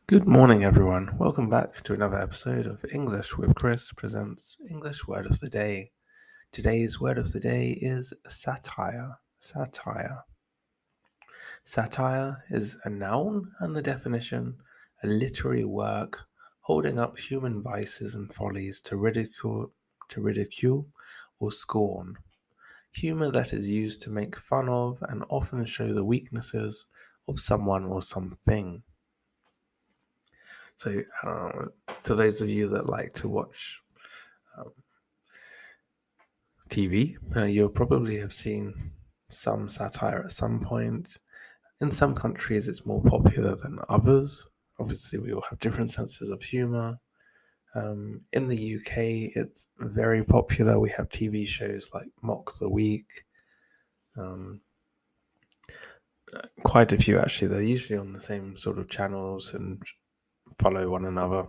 Good morning, everyone. Welcome back to another episode of English with Chris presents English Word of the Day. Today's word of the day is satire. Satire. Satire is a noun, and the definition: a literary work holding up human vices and follies to ridicule or scorn. Humor that is used to make fun of and often show the weaknesses of someone or something. So, for those of you that like to watch TV, you'll probably have seen some satire at some point. In some countries, it's more popular than others. Obviously, we all have different senses of humor. In the UK, it's very popular. We have TV shows like Mock the Week. Quite a few, actually. They're usually on the same sort of channels and follow one another.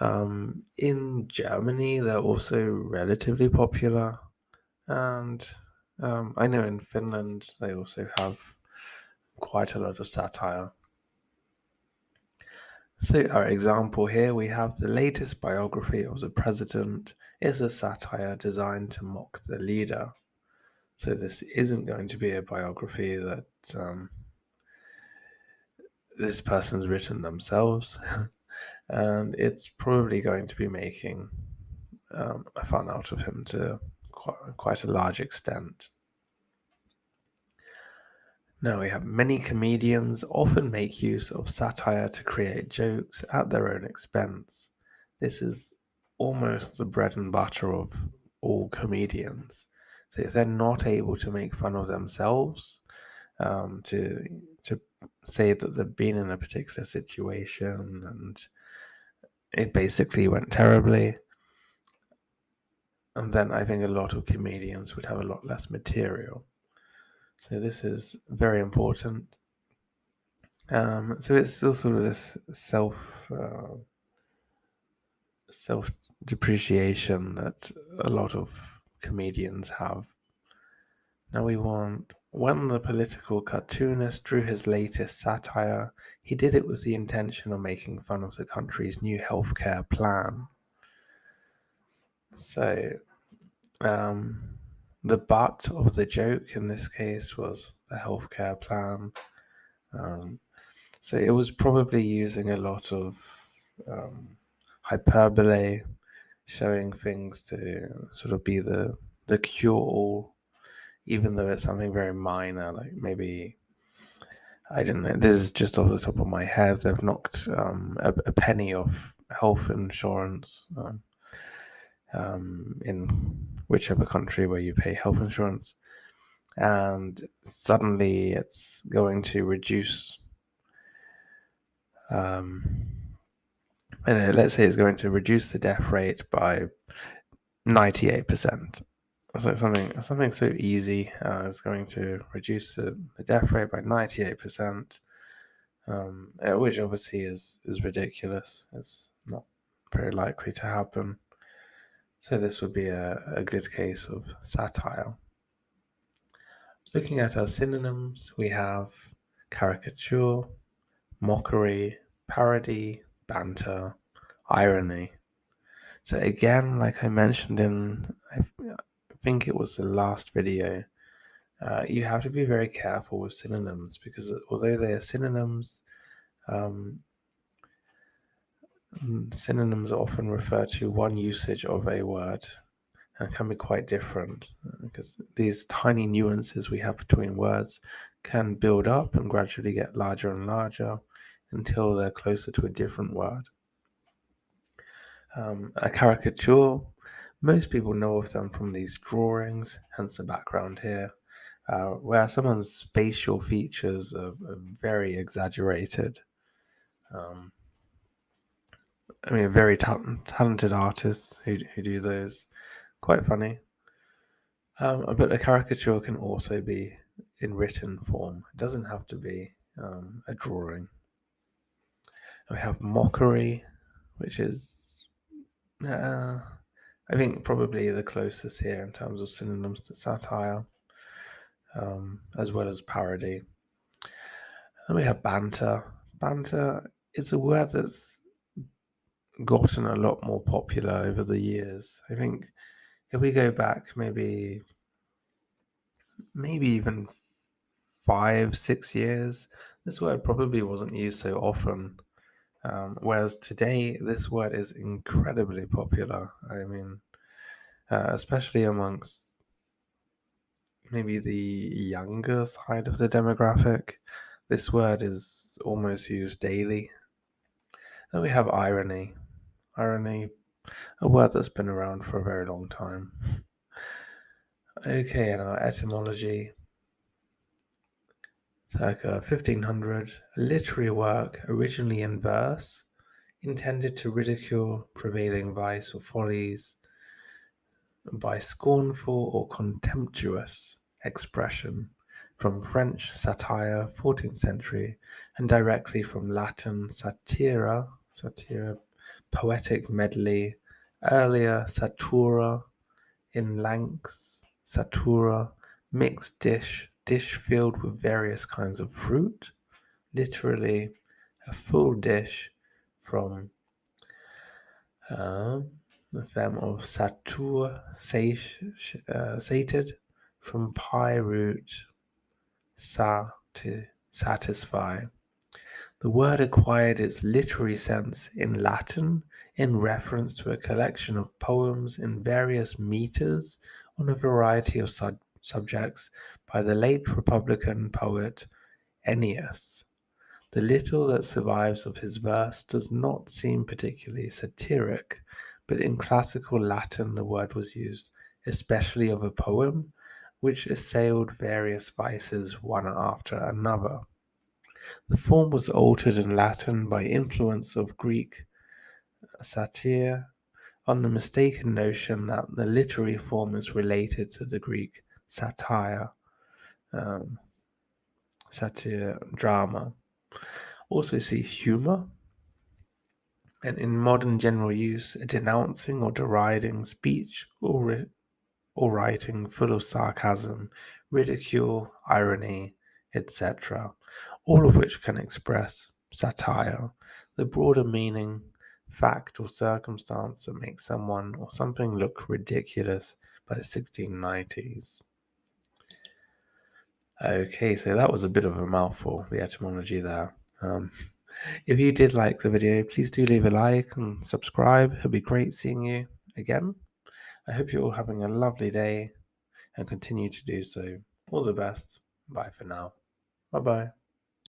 In Germany, they're also relatively popular. And I know in Finland they also have quite a lot of satire. So, our example here, we have the latest biography of the president is a satire designed to mock the leader. So, this isn't going to be a biography that this person's written themselves, and it's probably going to be making fun out of him to quite a large extent. Now, we have many comedians often make use of satire to create jokes at their own expense. This is almost the bread and butter of all comedians. So if they're not able to make fun of themselves, to say that they've been in a particular situation and it basically went terribly, and then I think a lot of comedians would have a lot less material. So this is very important. So it's still sort of this self depreciation that a lot of comedians have. Now we want: when the political cartoonist drew his latest satire, he did it with the intention of making fun of the country's new healthcare plan. So the butt of the joke in this case was the healthcare plan. So it was probably using a lot of hyperbole, showing things to sort of be the cure-all, even though it's something very minor, like maybe, I don't know, this is just off the top of my head, they've knocked a penny off health insurance in whichever country where you pay health insurance, and suddenly it's going to reduce let's say it's going to reduce the death rate by 98%. So something so easy is going to reduce the death rate by 98%, which obviously is ridiculous. It's not very likely to happen. So this would be a good case of satire. Looking at our synonyms, we have caricature, mockery, parody, banter, irony. So again, like I mentioned I think it was the last video, you have to be very careful with synonyms, because although they are synonyms, synonyms often refer to one usage of a word and can be quite different, because these tiny nuances we have between words can build up and gradually get larger and larger until they're closer to a different word. A caricature, most people know of them from these drawings, hence the background here, where someone's facial features are very exaggerated. Very talented artists who do those. Quite funny. But a caricature can also be in written form. It doesn't have to be a drawing. We have mockery, which is, I think, probably the closest here in terms of synonyms to satire, as well as parody. And we have banter. Banter it's a word that's gotten a lot more popular over the years. I think if we go back maybe even 5, 6 years, this word probably wasn't used so often. Whereas today, this word is incredibly popular. I mean, especially amongst maybe the younger side of the demographic, this word is almost used daily. Then we have irony. Irony, a word that's been around for a very long time. Okay, and our etymology. Circa 1500, a literary work originally in verse, intended to ridicule prevailing vice or follies by scornful or contemptuous expression, from French satire, 14th century, and directly from Latin satira, poetic medley, earlier satura, in Lanx, satura, mixed dish filled with various kinds of fruit, literally a full dish from the fem of satur, sated, from pi root sa to satisfy. The word acquired its literary sense in Latin in reference to a collection of poems in various meters on a variety of subjects by the late Republican poet Ennius. The little that survives of his verse does not seem particularly satiric, but in classical Latin the word was used, especially of a poem, which assailed various vices one after another. The form was altered in Latin by influence of Greek satire, on the mistaken notion that the literary form is related to the Greek satire, um, satire drama. Also see humor, and in modern general use, denouncing or deriding speech or writing full of sarcasm, ridicule, irony, etc., all of which can express satire, the broader meaning, fact, or circumstance that makes someone or something look ridiculous by the 1690s. Okay, so that was a bit of a mouthful, the etymology there. If you did like the video, please do leave a like and subscribe. It'll be great seeing you again. I hope you're all having a lovely day and continue to do so. All the best. Bye for now. Bye bye.